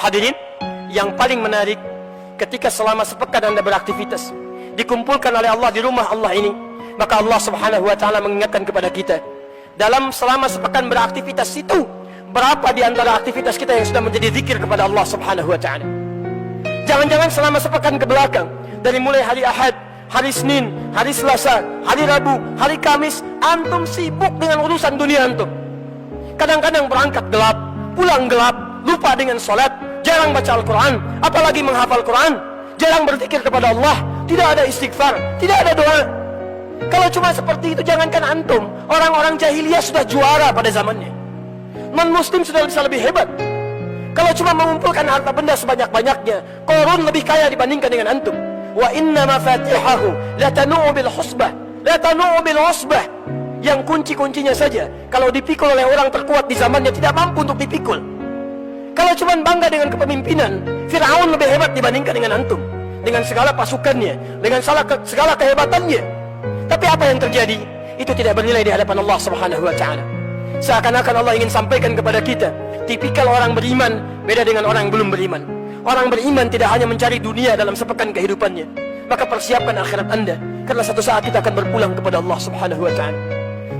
Hadirin, yang paling menarik, ketika selama sepekan Anda beraktivitas, dikumpulkan oleh Allah di rumah Allah ini, maka Allah subhanahu wa ta'ala mengingatkan kepada kita, dalam selama sepekan beraktivitas itu, berapa di antara aktivitas kita yang sudah menjadi zikir kepada Allah subhanahu wa ta'ala. Jangan-jangan selama sepekan ke belakang, dari mulai hari Ahad, hari Senin, hari Selasa, hari Rabu, hari Kamis, antum sibuk dengan urusan dunia antum. Kadang-kadang berangkat gelap, pulang gelap, lupa dengan sholat, jarang baca Al-Quran, apalagi menghafal Quran, jarang berzikir kepada Allah, tidak ada istighfar, tidak ada doa. Kalau cuma seperti itu, jangankan antum, orang-orang jahiliyah sudah juara pada zamannya. Non-muslim sudah bisa lebih hebat. Kalau cuma mengumpulkan harta benda sebanyak-banyaknya, Qarun lebih kaya dibandingkan dengan antum. Wa inna mafatihahu latanu'u bil husbah, latanu'u bil usbah. Yang kunci-kuncinya saja, kalau dipikul oleh orang terkuat di zamannya, tidak mampu untuk dipikul. Kalau cuma bangga dengan kepemimpinan, Fir'aun lebih hebat dibandingkan dengan antum, dengan segala pasukannya, dengan segala kehebatannya. Tapi apa yang terjadi? Itu tidak bernilai di hadapan Allah subhanahu wa ta'ala. Seakan-akan Allah ingin sampaikan kepada kita, tipikal orang beriman beda dengan orang yang belum beriman. Orang beriman tidak hanya mencari dunia dalam sepekan kehidupannya, maka persiapkan akhirat Anda, karena satu saat kita akan berpulang kepada Allah subhanahu wa ta'ala.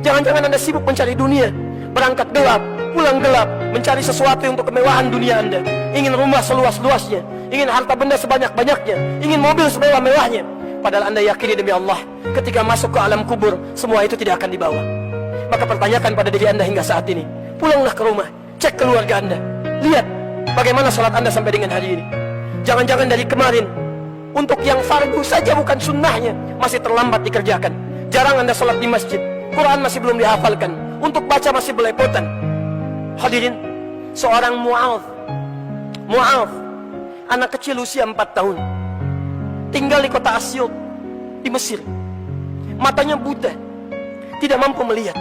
Jangan-jangan Anda sibuk mencari dunia, berangkat gelap, pulang gelap, mencari sesuatu untuk kemewahan dunia Anda. Ingin rumah seluas-luasnya, ingin harta benda sebanyak-banyaknya, ingin mobil semewah-mewahnya. Padahal Anda yakini demi Allah, ketika masuk ke alam kubur, semua itu tidak akan dibawa. Maka pertanyakan pada diri Anda hingga saat ini, pulanglah ke rumah, cek keluarga Anda, lihat bagaimana salat Anda sampai dengan hari ini. Jangan-jangan dari kemarin, untuk yang fardu saja bukan sunnahnya, masih terlambat dikerjakan. Jarang Anda salat di masjid, Quran masih belum dihafalkan, untuk baca masih belepotan. Hadirin, seorang Mu'adh, anak kecil usia 4 tahun, tinggal di kota Asyut, di Mesir. Matanya buta, tidak mampu melihat.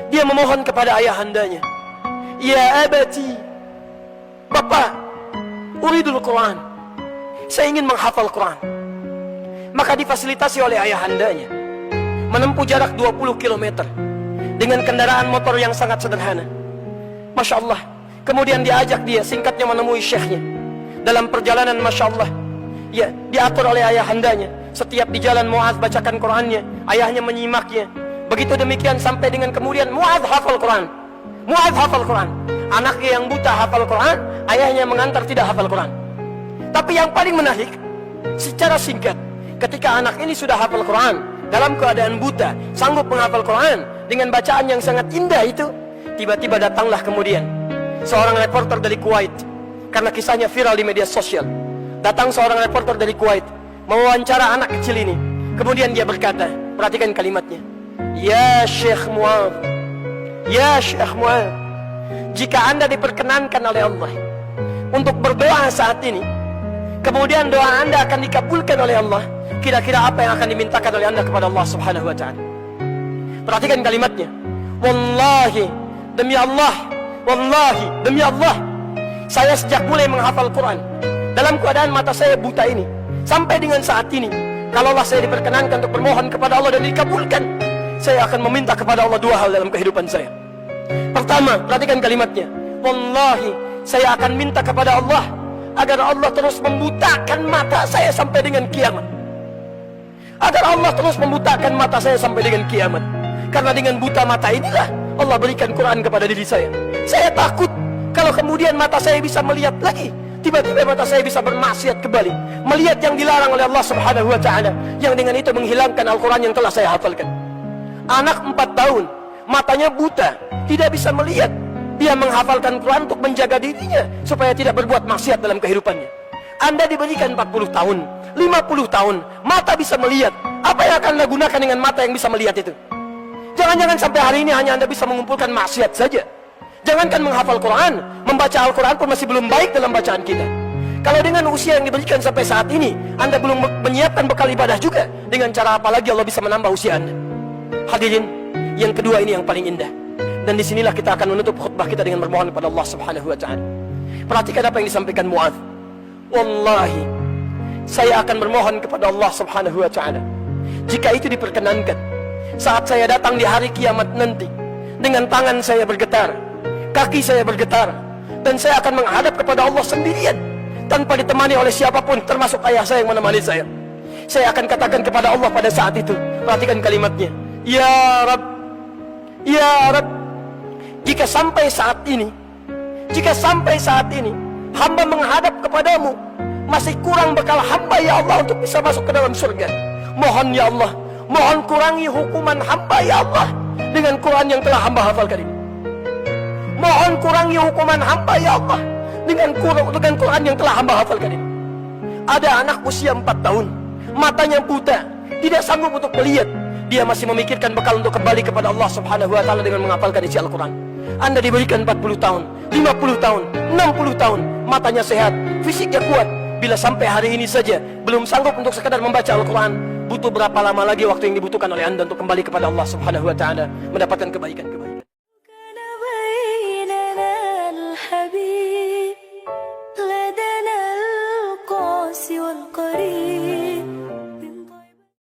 Dia memohon kepada ayahandanya, "Ya abati, Bapak, uridul Quran, saya ingin menghafal Quran." Maka difasilitasi oleh ayahandanya menempuh jarak 20 km dengan kendaraan motor yang sangat sederhana. Masya Allah. Kemudian diajak dia, singkatnya, menemui syekhnya. Dalam perjalanan, Masya Allah, ya, diatur oleh ayahandanya. Setiap di jalan Mu'adh bacakan Qurannya, ayahnya menyimaknya. Begitu demikian sampai dengan kemudian Mu'adh hafal Quran. Mu'adh hafal Quran. Anaknya yang buta hafal Quran, ayahnya mengantar tidak hafal Quran. Tapi yang paling menarik, secara singkat, ketika anak ini sudah hafal Quran, dalam keadaan buta, sanggup menghafal Quran dengan bacaan yang sangat indah itu, tiba-tiba datanglah kemudian seorang reporter dari Kuwait, karena kisahnya viral di media sosial. Datang seorang reporter dari Kuwait mewawancara anak kecil ini. Kemudian dia berkata, perhatikan kalimatnya, "Ya Syekh Mu'adh, ya Syekh Mu'adh, jika Anda diperkenankan oleh Allah untuk berdoa saat ini, kemudian doa Anda akan dikabulkan oleh Allah, kira-kira apa yang akan dimintakan oleh Anda kepada Allah subhanahu wa ta'ala?" Perhatikan kalimatnya, "Wallahi, demi Allah, wallahi, demi Allah, saya sejak mulai menghafal Quran, dalam keadaan mata saya buta ini, sampai dengan saat ini, kalaulah saya diperkenankan untuk bermohon kepada Allah dan dikabulkan, saya akan meminta kepada Allah 2 hal dalam kehidupan saya. Pertama, perhatikan kalimatnya, wallahi, saya akan minta kepada Allah agar Allah terus membutakan mata saya sampai dengan kiamat. Agar Allah terus membutakan mata saya sampai dengan kiamat. Karena dengan buta mata inilah Allah berikan Quran kepada diri saya. Saya takut kalau kemudian mata saya bisa melihat lagi, tiba-tiba mata saya bisa bermaksiat kembali, melihat yang dilarang oleh Allah subhanahu wa ta'ala, yang dengan itu menghilangkan Al-Quran yang telah saya hafalkan." Anak 4 tahun, matanya buta, tidak bisa melihat, dia menghafalkan Quran untuk menjaga dirinya supaya tidak berbuat maksiat dalam kehidupannya. Anda diberikan 40 tahun, 50 tahun, mata bisa melihat. Apa yang akan Anda gunakan dengan mata yang bisa melihat itu? Jangan-jangan sampai hari ini hanya Anda bisa mengumpulkan maksiat saja. Jangankan menghafal Quran, membaca Al-Quran pun masih belum baik dalam bacaan kita. Kalau dengan usia yang diberikan sampai saat ini, Anda belum menyiapkan bekal ibadah juga, dengan cara apa lagi Allah bisa menambah usia Anda? Hadirin, yang kedua ini yang paling indah. Dan disinilah kita akan menutup khutbah kita dengan bermohon kepada Allah subhanahu wa ta'ala. Perhatikan apa yang disampaikan Mu'adh. "Wallahi, saya akan bermohon kepada Allah subhanahu wa ta'ala, jika itu diperkenankan, saat saya datang di hari kiamat nanti, dengan tangan saya bergetar, kaki saya bergetar, Dan saya akan menghadap kepada Allah sendirian, tanpa ditemani oleh siapapun, termasuk ayah saya yang menemani saya. Saya akan katakan kepada Allah pada saat itu, perhatikan kalimatnya, Ya Rabb, Ya Rabb, jika sampai saat ini hamba menghadap kepadamu, masih kurang bekal hamba ya Allah untuk bisa masuk ke dalam surga. Mohon ya Allah, mohon kurangi hukuman hamba ya Allah dengan Quran yang telah hamba hafalkan ini. Mohon kurangi hukuman hamba ya Allah dengan Quran yang telah hamba hafalkan ini. Ada anak usia 4 tahun, matanya buta, tidak sanggup untuk melihat. Dia masih memikirkan bekal untuk kembali kepada Allah Subhanahu wa taala dengan menghafalkan isi Al-Quran. Anda diberikan 40 tahun, 50 tahun, 60 tahun, matanya sehat, fisiknya kuat. Bila sampai hari ini saja belum sanggup untuk sekadar membaca Al-Quran, butuh berapa lama lagi waktu yang dibutuhkan oleh Anda untuk kembali kepada Allah Subhanahu wa taala, mendapatkan kebaikan-kebaikan. لدنا القاس والقريب